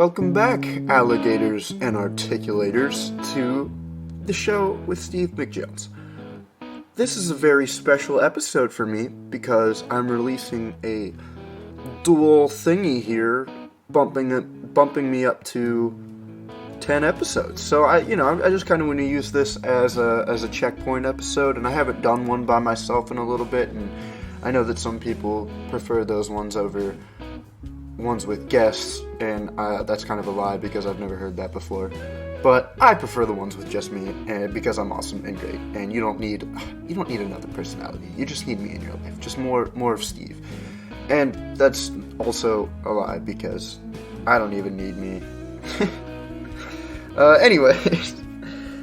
Welcome back, alligators and articulators, to the show with Steve McJones. This is a very special episode for me because I'm releasing a dual thingy here, bumping me up to 10 episodes. So I just kind of want to use this as a checkpoint episode, and I haven't done one by myself in a little bit, and I know that some people prefer those ones over ones with guests, and that's kind of a lie because I've never heard that before. But I prefer the ones with just me, and because I'm awesome and great, and you don't need another personality. You just need me in your life, just more of Steve. And that's also a lie because I don't even need me. Anyways,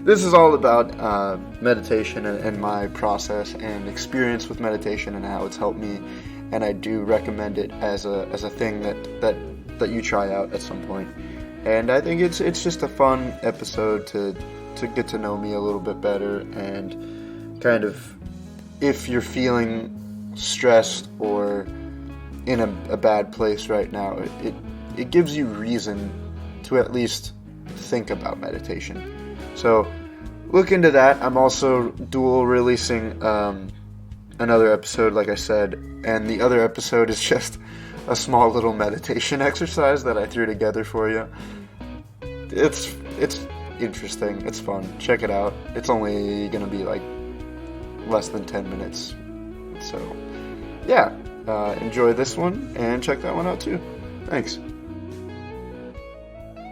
this is all about meditation and my process and experience with meditation and how it's helped me. And I do recommend it as a thing that you try out at some point. And I think it's just a fun episode to get to know me a little bit better, and kind of, if you're feeling stressed or in a bad place right now, it gives you reason to at least think about meditation. So look into that. I'm also dual releasing another episode, like I said, and the other episode is just a small little meditation exercise that I threw together for you. It's interesting. It's fun. Check it out. It's only gonna be like less than 10 minutes. So yeah, enjoy this one and check that one out too. Thanks.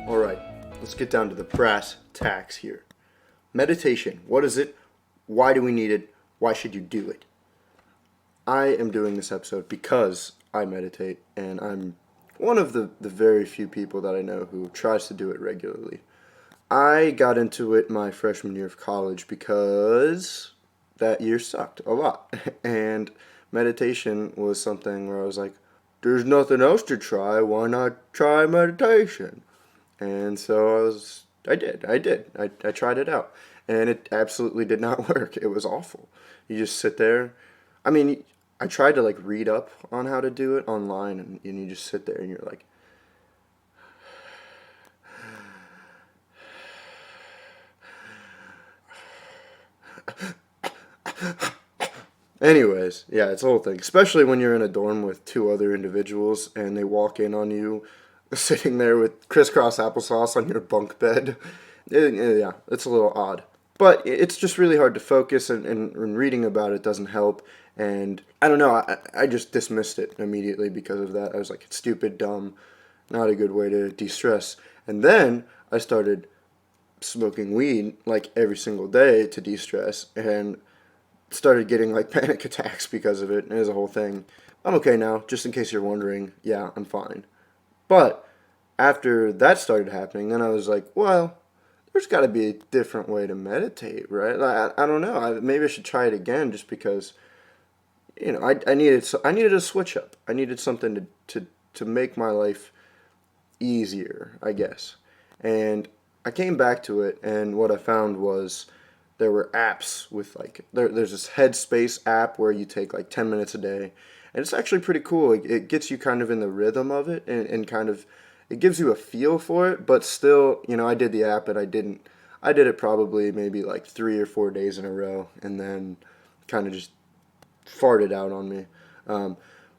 Alright, let's get down to the brass tacks here. Meditation. What is it? Why do we need it? Why should you do it? I am doing this episode because I meditate, and I'm one of the very few people that I know who tries to do it regularly. I got into it my freshman year of college because that year sucked a lot, and meditation was something where I was like, there's nothing else to try, why not try meditation? And so I did. I tried it out, and it absolutely did not work. It was awful. You just sit there. I mean, I tried to read up on how to do it online, and you just sit there and you're like, anyways, yeah, it's a whole thing, especially when you're in a dorm with two other individuals and they walk in on you sitting there with crisscross applesauce on your bunk bed. Yeah, it's a little odd. But it's just really hard to focus, and reading about it doesn't help. And I don't know, I just dismissed it immediately because of that. I was like, it's stupid, dumb, not a good way to de-stress. And then I started smoking weed every single day to de-stress, and started getting panic attacks because of it. And it was a whole thing. I'm okay now, just in case you're wondering. Yeah, I'm fine. But after that started happening, then I was like, well, there's got to be a different way to meditate, right? I don't know. Maybe I should try it again, just because, I needed a switch up. I needed something to make my life easier, I guess. And I came back to it, and what I found was there were apps with there's this Headspace app where you take 10 minutes a day, and it's actually pretty cool. It gets you kind of in the rhythm of it, and kind of, it gives you a feel for it, but still, I did the app, and I did it probably maybe 3 or 4 days in a row, and then kind of just farted out on me.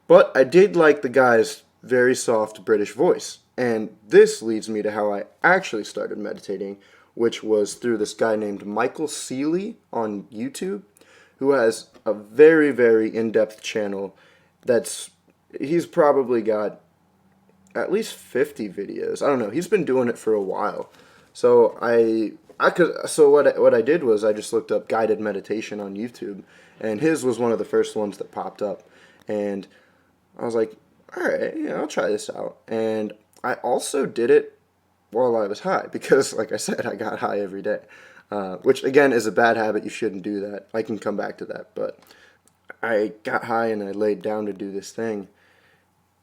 But I did like the guy's very soft British voice, and this leads me to how I actually started meditating, which was through this guy named Michael Seeley on YouTube, who has a very, very in-depth channel he's probably got at least 50 videos. I don't know. He's been doing it for a while. So what I did was I just looked up guided meditation on YouTube, and his was one of the first ones that popped up. And I was like, all right, I'll try this out. And I also did it while I was high because, like I said, I got high every day, which, again, is a bad habit. You shouldn't do that. I can come back to that. But I got high and I laid down to do this thing.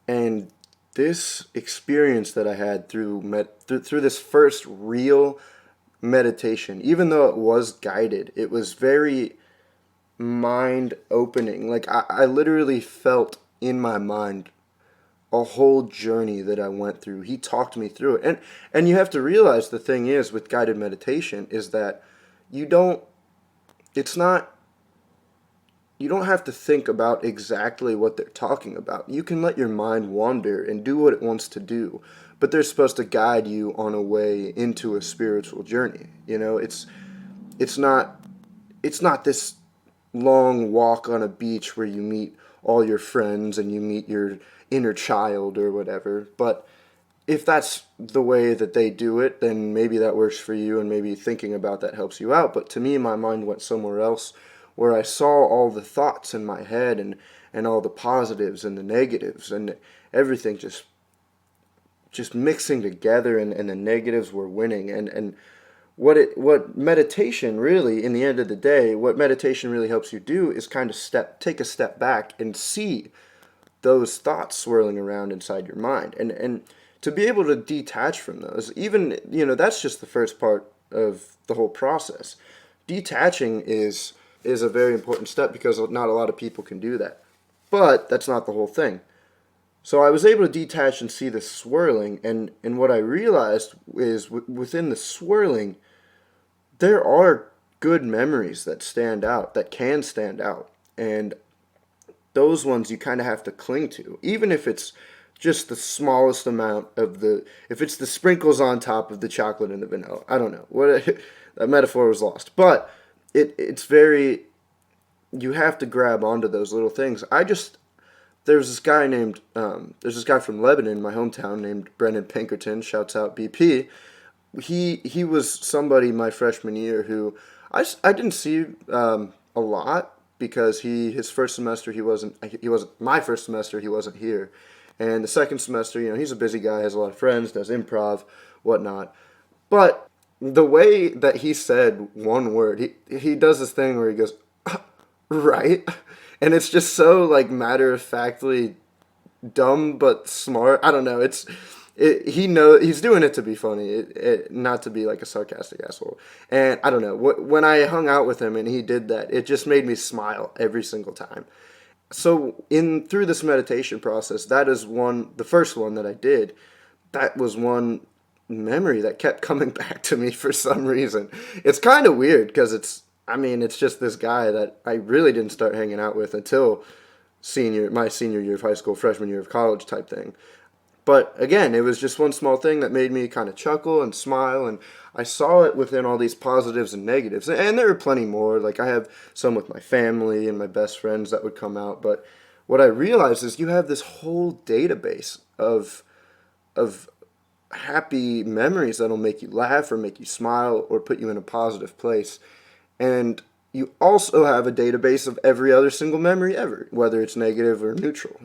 And this experience that I had through this first real meditation, even though it was guided, it was very mind-opening. I literally felt in my mind a whole journey that I went through. He talked me through it. And you have to realize the thing is with guided meditation is that you don't it's not you don't have to think about exactly what they're talking about. You can let your mind wander and do what it wants to do, but they're supposed to guide you on a way into a spiritual journey. It's not it's not this long walk on a beach where you meet all your friends and you meet your inner child or whatever. But if that's the way that they do it, then maybe that works for you and maybe thinking about that helps you out. But to me, my mind went somewhere else where I saw all the thoughts in my head and all the positives and the negatives and everything just mixing together, and the negatives were winning. And what meditation really, in the end of the day, what meditation really helps you do is kind of take a step back and see those thoughts swirling around inside your mind, and to be able to detach from those. Even, that's just the first part of the whole process. Detaching is a very important step because not a lot of people can do that, but that's not the whole thing. So I was able to detach and see the swirling, and what I realized is within the swirling there are good memories that stand out, that can stand out. And those ones you kind of have to cling to, even if it's just the smallest amount if it's the sprinkles on top of the chocolate and the vanilla. I don't know. That metaphor was lost. But it's very, you have to grab onto those little things. There's this guy from Lebanon, my hometown, named Brendan Pinkerton, shouts out BP. He was somebody my freshman year who I didn't see a lot because his first semester he wasn't my first semester he wasn't here, and the second semester he's a busy guy, has a lot of friends, does improv, whatnot. But the way that he said one word, he does this thing where he goes right, and it's just so like matter of factly dumb but smart. I don't know. He's doing it to be funny, not to be like a sarcastic asshole. And I don't know, when I hung out with him and he did that, it just made me smile every single time. So through this meditation process, that is the first one that I did. That was one memory that kept coming back to me for some reason. It's kind of weird because it's just this guy that I really didn't start hanging out with until my senior year of high school, freshman year of college type thing. But again, it was just one small thing that made me kind of chuckle and smile, and I saw it within all these positives and negatives. And there were plenty more. Like I have some with my family and my best friends that would come out. But what I realized is you have this whole database of happy memories that'll make you laugh or make you smile or put you in a positive place. And you also have a database of every other single memory ever, whether it's negative or neutral.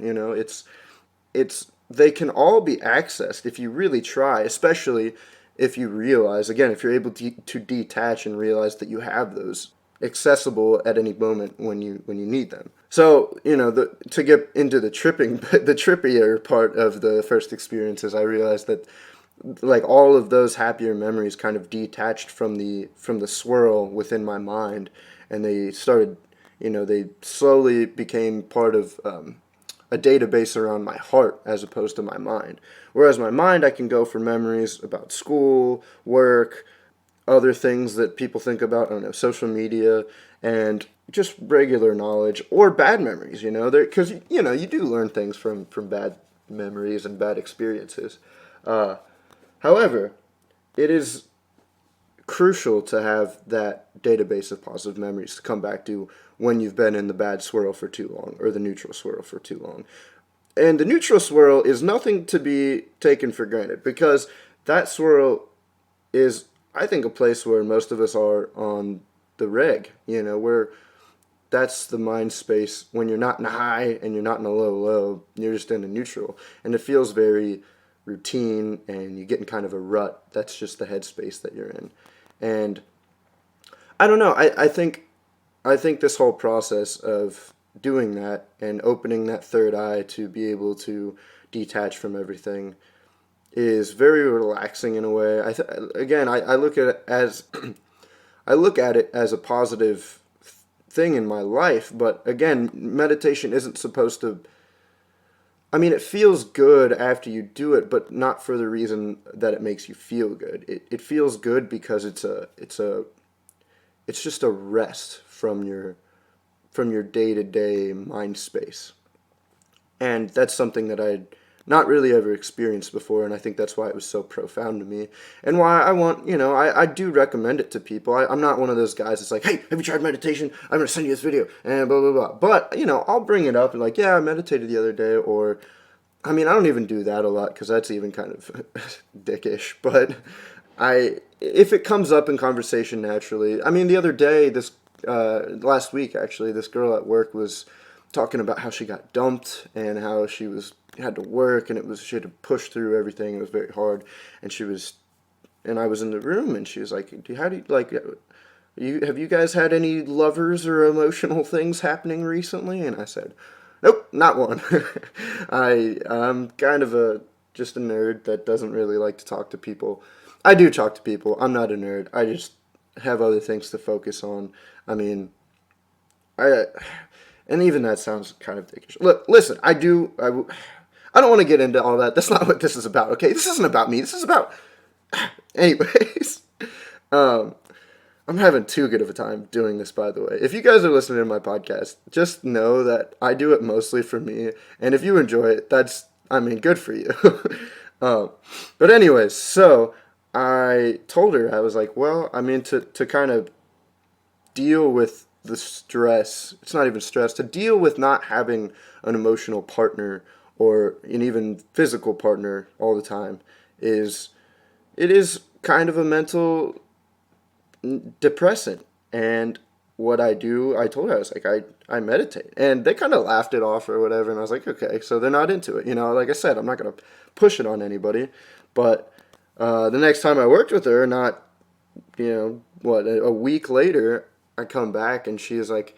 They can all be accessed if you really try, especially if you realize, again, if you're able to detach and realize that you have those accessible at any moment when you need them. So, to get into the trippier part of the first experiences, I realized that like all of those happier memories kind of detached from the swirl within my mind, and they started, they slowly became part of a database around my heart as opposed to my mind. Whereas my mind, I can go for memories about school, work, other things that people think about, I don't know, social media, and just regular knowledge, or bad memories, because, you do learn things from bad memories and bad experiences. However, it is crucial to have that database of positive memories to come back to when you've been in the bad swirl for too long or the neutral swirl for too long. And the neutral swirl is nothing to be taken for granted because that swirl is, I think, a place where most of us are on the reg, where that's the mind space when you're not in a high and you're not in a low, you're just in a neutral. And it feels very routine and you get in kind of a rut. That's just the headspace that you're in. And I don't know, I think this whole process of doing that and opening that third eye to be able to detach from everything is very relaxing in a way. I look at it as a positive thing in my life, but again, meditation isn't supposed to I mean, it feels good after you do it, but not for the reason that it makes you feel good. It feels good because it's just a rest from your day-to-day mind space. And that's something that I'd not really ever experienced before, and I think that's why it was so profound to me, and why I want, I do recommend it to people. I'm not one of those guys that's like, hey, have you tried meditation? I'm going to send you this video, and blah, blah, blah. But, I'll bring it up and like, yeah, I meditated the other day, or, I mean, I don't even do that a lot, because that's even kind of dickish, but if it comes up in conversation naturally, I mean, the other day, last week, actually, this girl at work was talking about how she got dumped and how had to work, and she had to push through everything. It was very hard, and I was in the room, and she was like, "How do you like? Have you guys had any lovers or emotional things happening recently?" And I said, "Nope, not one." I'm kind of just a nerd that doesn't really like to talk to people. I do talk to people. I'm not a nerd. I just have other things to focus on. I mean, and even that sounds kind of dickish. Look, listen, I don't want to get into all that. That's not what this is about, okay? This isn't about me. This is about... Anyways, I'm having too good of a time doing this, by the way. If you guys are listening to my podcast, just know that I do it mostly for me. And if you enjoy it, good for you. But anyways, so I told her, I was like, well, I mean, to kind of deal with the stress, it's not even stress, to deal with not having an emotional partner or an even physical partner all the time it is kind of a mental depressant. And what I do, I told her, I was like, I meditate. And they kind of laughed it off or whatever, and I was like, okay, so they're not into it. Like I said, I'm not going to push it on anybody. But the next time I worked with her, not, a week later, I come back and she's like,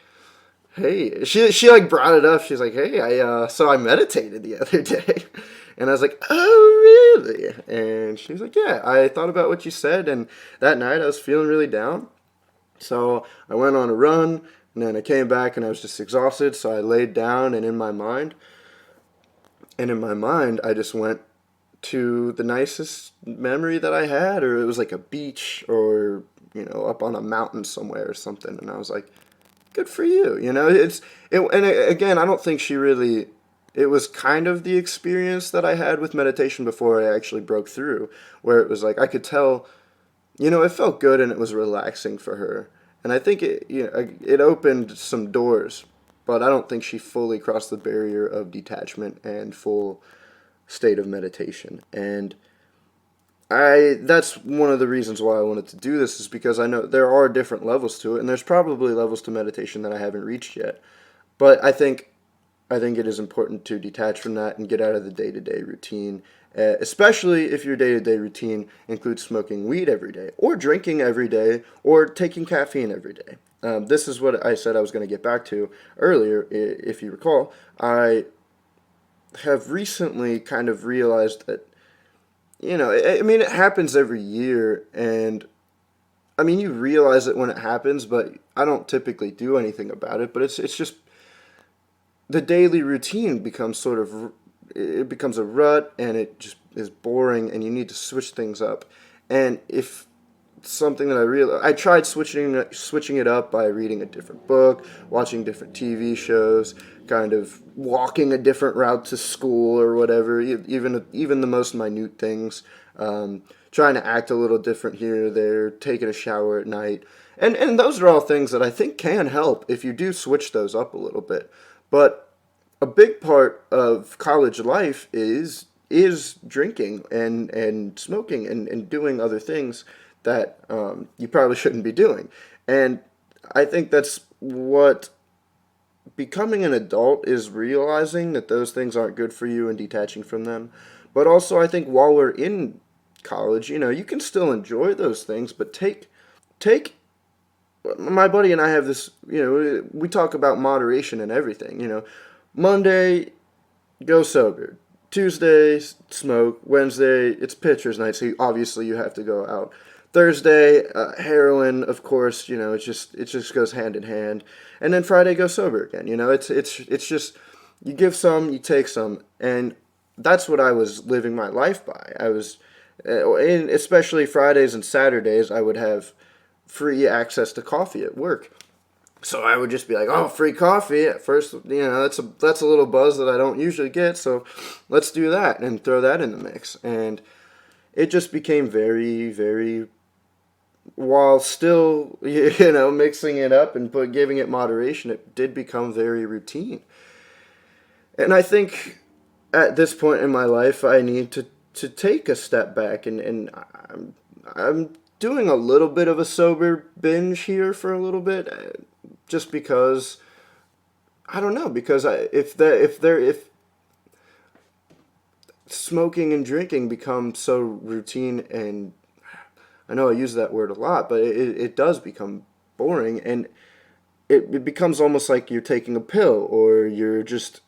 hey, she like brought it up. She's like, hey, I meditated the other day. And I was like, oh, really? And she was like, yeah, I thought about what you said. And that night I was feeling really down. So I went on a run, and then I came back and I was just exhausted. So I laid down, and in my mind, I just went to the nicest memory that I had, or it was like a beach, or up on a mountain somewhere or something. And I was like, good for you. Again, I don't think she really. It was kind of the experience that I had with meditation before I actually broke through, where it was like I could tell, it felt good and it was relaxing for her. And I think it opened some doors, but I don't think she fully crossed the barrier of detachment and full state of meditation. And that's one of the reasons why I wanted to do this, is because I know there are different levels to it, and there's probably levels to meditation that I haven't reached yet. But I think it is important to detach from that and get out of the day-to-day routine, especially if your day-to-day routine includes smoking weed every day, or drinking every day, or taking caffeine every day. This is what I said I was going to get back to earlier, if you recall. I have recently kind of realized that, it happens every year, and I mean, you realize it when it happens, but I don't typically do anything about it. But it's just the daily routine becomes it becomes a rut, and it just is boring, and you need to switch things up. And if something that I tried switching it up by reading a different book, watching different TV shows, kind of walking a different route to school or whatever, even the most minute things, trying to act a little different here or there, taking a shower at night. And those are all things that I think can help if you do switch those up a little bit. But a big part of college life is drinking and smoking and doing other things that you probably shouldn't be doing. And I think that's what becoming an adult is, realizing that those things aren't good for you and detaching from them. But also, I think while we're in college, you can still enjoy those things, but take my buddy and I have this, we talk about moderation and everything, Monday, go sober. Tuesday, smoke. Wednesday, it's pitcher's night, so obviously you have to go out. Thursday, heroin, of course, it just goes hand in hand. And then Friday, go sober again. It's just You give some, you take some, and that's what I was living my life by. I was, and especially Fridays and Saturdays, I would have free access to coffee at work. So I would just be like, "Oh, free coffee!" At first, that's a little buzz that I don't usually get. So let's do that and throw that in the mix. And it just became very, very, while still mixing it up and giving it moderation. It did become very routine. And I think at this point in my life, I need to take a step back, and I'm doing a little bit of a sober binge here for a little bit, just because I don't know, because if smoking and drinking become so routine, and I know I use that word a lot, but it does become boring, and it becomes almost like you're taking a pill, or you're just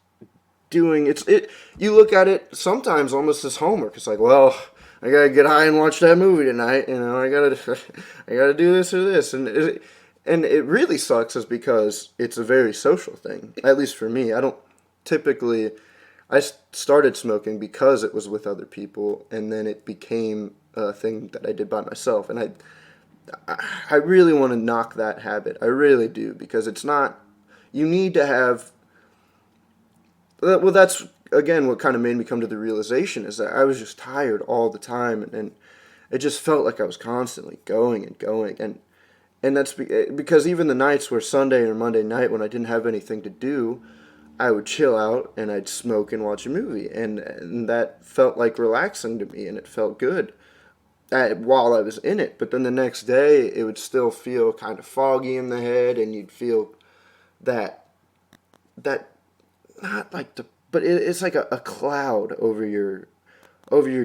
doing it. You look at it sometimes almost as homework. It's like, well, I gotta get high and watch that movie tonight. I gotta do this or this, and it really sucks, is because it's a very social thing. At least for me, I don't typically. I started smoking because it was with other people, and then it became a thing that I did by myself. And I really want to knock that habit. I really do, because it's not. You need to have. Well, that's again what kind of made me come to the realization, is that I was just tired all the time, and it just felt like I was constantly going and going, and that's because even the nights where Sunday or Monday night, when I didn't have anything to do, I would chill out and I'd smoke and watch a movie, and that felt like relaxing to me, and it felt good while I was in it. But then the next day, it would still feel kind of foggy in the head, and you'd feel that that not like the but it's like a cloud over your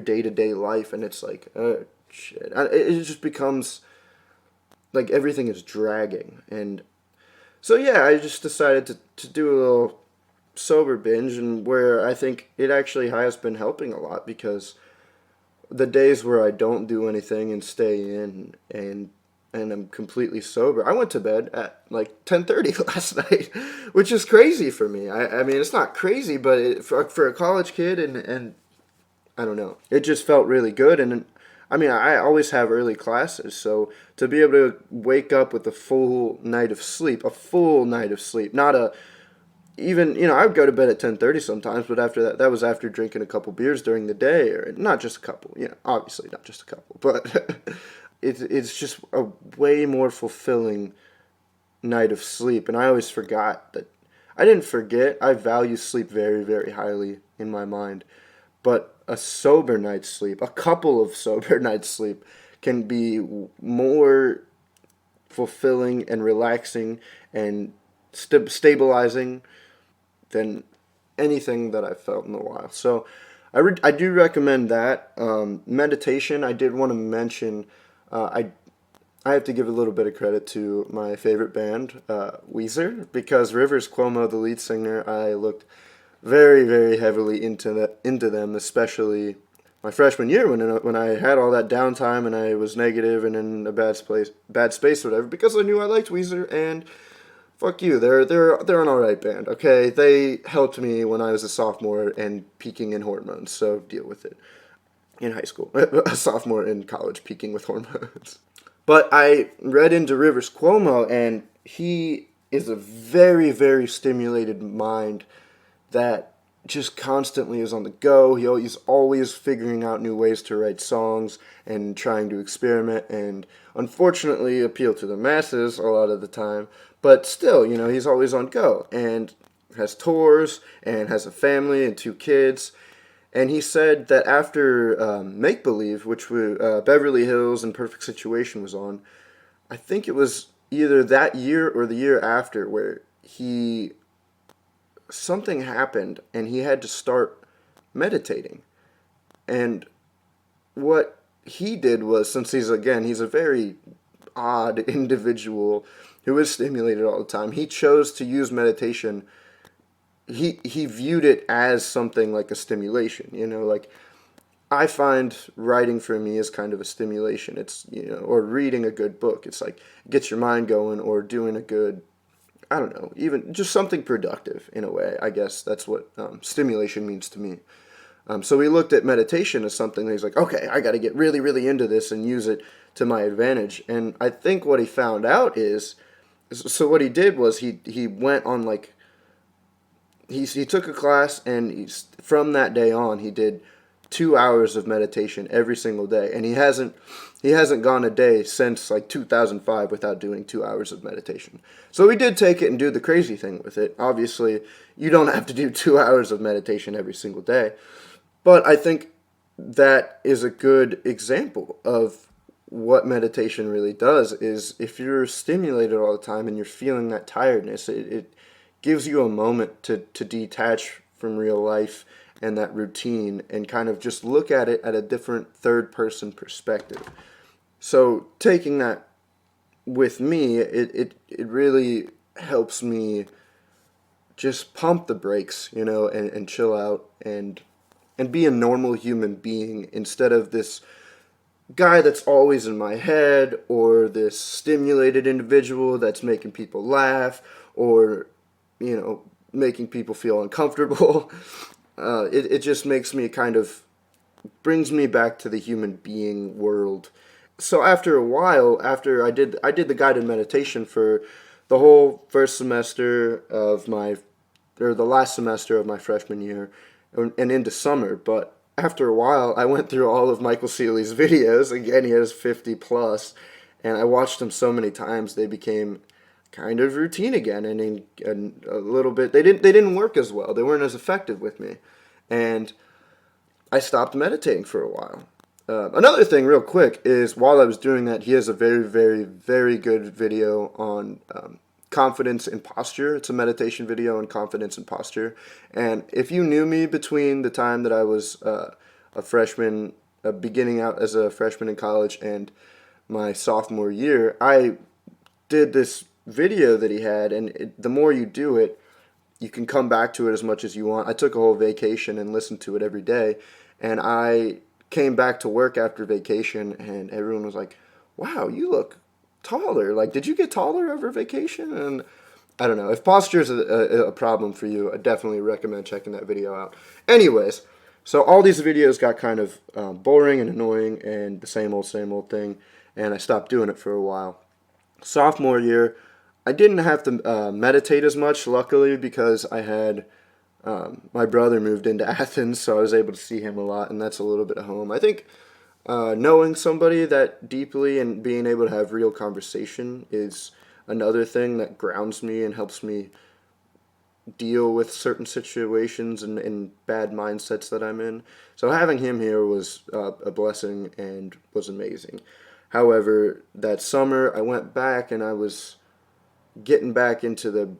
day-to-day life, and it's like, oh shit, it just becomes like everything is dragging. And so yeah, I just decided to do a little sober binge, and where I think it actually has been helping a lot, because the days where I don't do anything and stay in, and I'm completely sober. I went to bed at like 10:30 last night, which is crazy for me. I mean, it's not crazy, but for a college kid, and I don't know. It just felt really good. And I mean, I always have early classes, so to be able to wake up with a full night of sleep, not a even, I would go to bed at 10:30 sometimes, but after that was after drinking a couple beers during the day, or not just a couple, obviously not just a couple, but it's just a way more fulfilling night of sleep. And I always forgot that. I didn't forget. I value sleep very, very highly in my mind, but a sober night's sleep, a couple of sober nights sleep, can be more fulfilling and relaxing and stabilizing than anything that I've felt in a while. So I do recommend that. Meditation, I did want to mention, I have to give a little bit of credit to my favorite band, Weezer, because Rivers Cuomo, the lead singer, I looked very, very heavily into them, especially my freshman year, when I had all that downtime and I was negative and in a bad space, or whatever, because I knew I liked Weezer. And fuck you, they're an alright band. Okay, they helped me when I was a sophomore and peaking in hormones, so deal with it. In high school, a sophomore in college, peaking with hormones. But I read into Rivers Cuomo, and he is a very, very stimulated mind that just constantly is on the go. He's always figuring out new ways to write songs and trying to experiment, and unfortunately appeal to the masses a lot of the time. But still, he's always on go, and has tours, and has a family and 2 kids. And he said that after Make Believe, which Beverly Hills and Perfect Situation was on, I think it was either that year or the year after, where something happened and he had to start meditating. And what he did was, since he's a very odd individual who is stimulated all the time, he chose to use meditation. He viewed it as something like a stimulation, like I find writing for me is kind of a stimulation. It's, or reading a good book. It's like it gets your mind going, or doing a good I don't know, even just something productive in a way. I guess that's what stimulation means to me. So we looked at meditation as something that he's like, okay, I got to get really, really into this and use it to my advantage. And I think what he found out is, so what he did was he went on like, he took a class, and from that day on he did 2 hours of meditation every single day, and he hasn't gone a day since like 2005 without doing 2 hours of meditation. So we did take it and do the crazy thing with it. Obviously, you don't have to do 2 hours of meditation every single day, but I think that is a good example of what meditation really does. Is if you're stimulated all the time and you're feeling that tiredness, it gives you a moment to detach from real life and that routine and kind of just look at it at a different third person perspective. So taking that with me, it really helps me just pump the brakes, and chill out and be a normal human being instead of this guy that's always in my head, or this stimulated individual that's making people laugh, or making people feel uncomfortable. It just makes me brings me back to the human being world. So after a while, after I did the guided meditation for the whole first semester of the last semester of my freshman year, and into summer. But after a while, I went through all of Michael Seeley's videos. Again, he has 50 plus, and I watched them so many times they became kind of routine again, and a little bit they didn't work as well. They weren't as effective with me, and I stopped meditating for a while. Another thing, real quick, is while I was doing that, he has a very, very, very good video on confidence and posture. It's a meditation video on confidence and posture. And if you knew me between the time that I was a freshman, beginning out as a freshman in college, and my sophomore year, I did this video that he had, and the more you do it, you can come back to it as much as you want. I took a whole vacation and listened to it every day, and I came back to work after vacation, and everyone was like, wow, you look taller. Like, did you get taller over vacation? And I don't know. If posture is a problem for you, I definitely recommend checking that video out. Anyways, so all these videos got kind of boring and annoying and the same old thing, and I stopped doing it for a while. Sophomore year, I didn't have to meditate as much, luckily, because I had my brother moved into Athens, so I was able to see him a lot, and that's a little bit of home. I think knowing somebody that deeply and being able to have real conversation is another thing that grounds me and helps me deal with certain situations and bad mindsets that I'm in. So having him here was a blessing and was amazing. However, that summer I went back and I was getting back into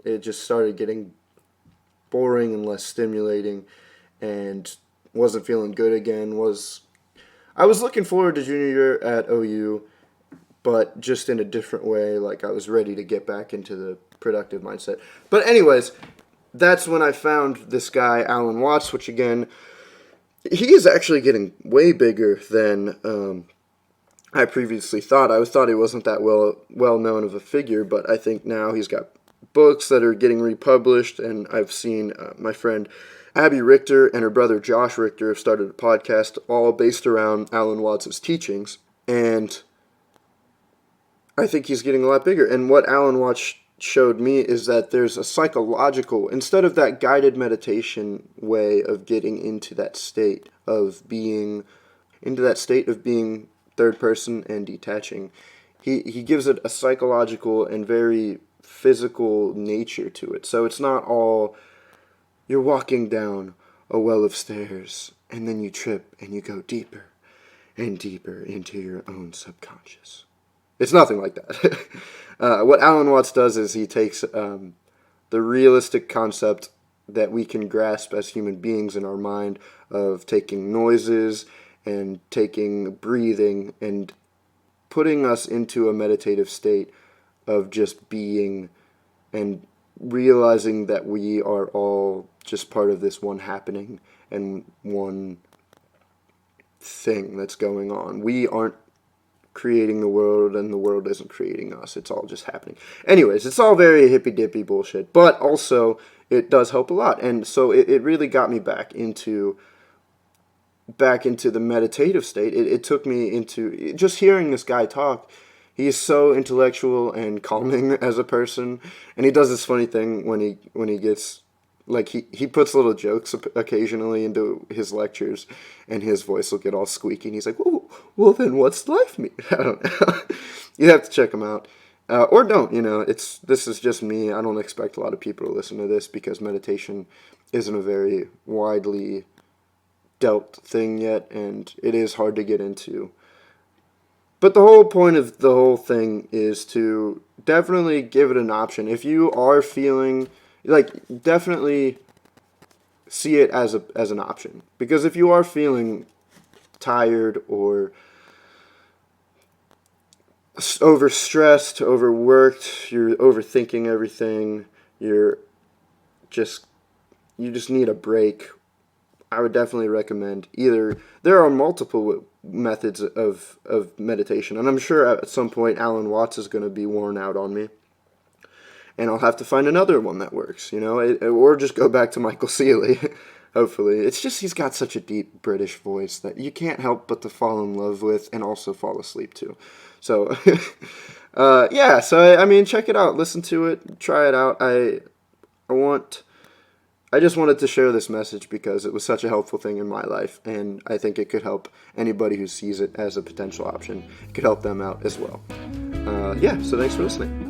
it just started getting boring and less stimulating, and wasn't feeling good again. I was looking forward to junior year at OU, but just in a different way. Like, I was ready to get back into the productive mindset. But anyways, that's when I found this guy, Alan Watts, which again, he is actually getting way bigger than I previously thought. I thought he wasn't that well known of a figure, but I think now he's got books that are getting republished, and I've seen my friend Abby Richter and her brother Josh Richter have started a podcast all based around Alan Watts' teachings, and I think he's getting a lot bigger. And what Alan Watts showed me is that there's a psychological, instead of that guided meditation way of getting into that state of being third person and detaching, he gives it a psychological and very physical nature to it. So it's not all you're walking down a well of stairs and then you trip and you go deeper and deeper into your own subconscious. It's nothing like that. What Alan Watts does is he takes the realistic concept that we can grasp as human beings in our mind of taking noises and taking breathing and putting us into a meditative state of just being and realizing that we are all just part of this one happening and one thing that's going on. We aren't creating the world and the world isn't creating us. It's all just happening. Anyways, it's all very hippy-dippy bullshit, but also it does help a lot. And so it really got me back into the meditative state. It took me into just hearing this guy talk. He is so intellectual and calming as a person, and he does this funny thing when he gets, like, he puts little jokes occasionally into his lectures, and his voice will get all squeaky, and he's like, well then what's life mean? I don't know. You have to check him out. Or don't, this is just me. I don't expect a lot of people to listen to this because meditation isn't a very widely dealt thing yet, and it is hard to get into. But the whole point of the whole thing is to definitely give it an option. If you are feeling, definitely see it as an option. Because if you are feeling tired or overstressed, overworked, you're overthinking everything, you just need a break, I would definitely recommend either. There are multiple methods of meditation, and I'm sure at some point Alan Watts is going to be worn out on me, and I'll have to find another one that works, or just go back to Michael Seeley. Hopefully. It's just he's got such a deep British voice that you can't help but to fall in love with and also fall asleep to. So, yeah, so I mean, check it out, listen to it, try it out. I just wanted to share this message because it was such a helpful thing in my life, and I think it could help anybody who sees it as a potential option. It could help them out as well. Yeah, so thanks for listening.